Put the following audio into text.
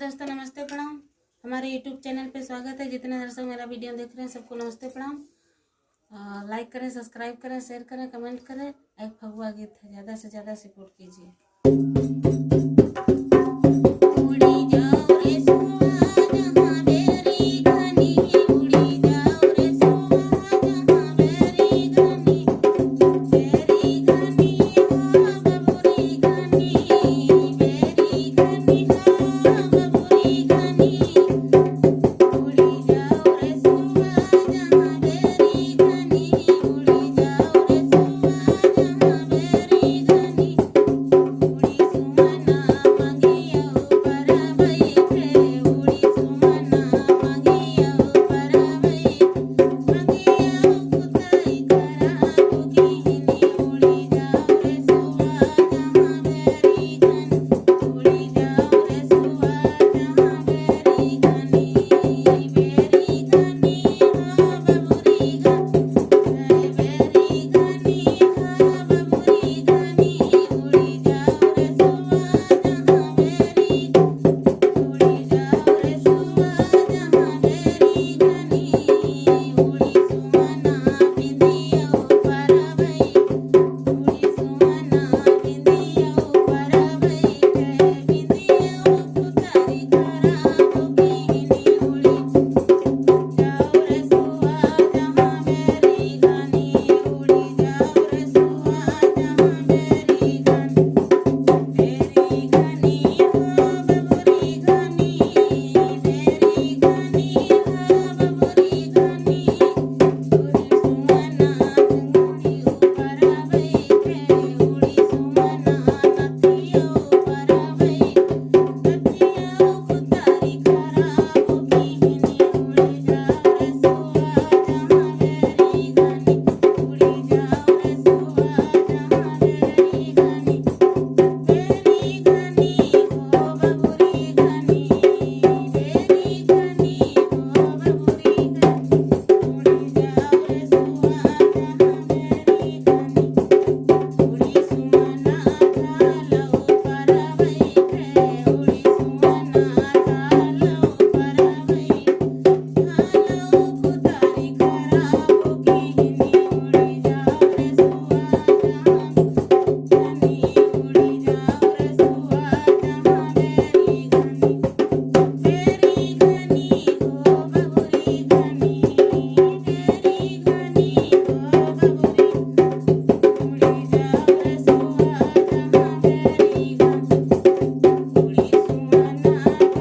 दोस्तों, नमस्ते प्रणाम। हमारे यूट्यूब चैनल पे स्वागत है। जितने दर्शक मेरा वीडियो देख रहे हैं सबको नमस्ते प्रणाम। लाइक करें, सब्सक्राइब करें, शेयर करें, कमेंट करें। एक फगुआ गीत है, ज़्यादा से ज़्यादा सपोर्ट कीजिए।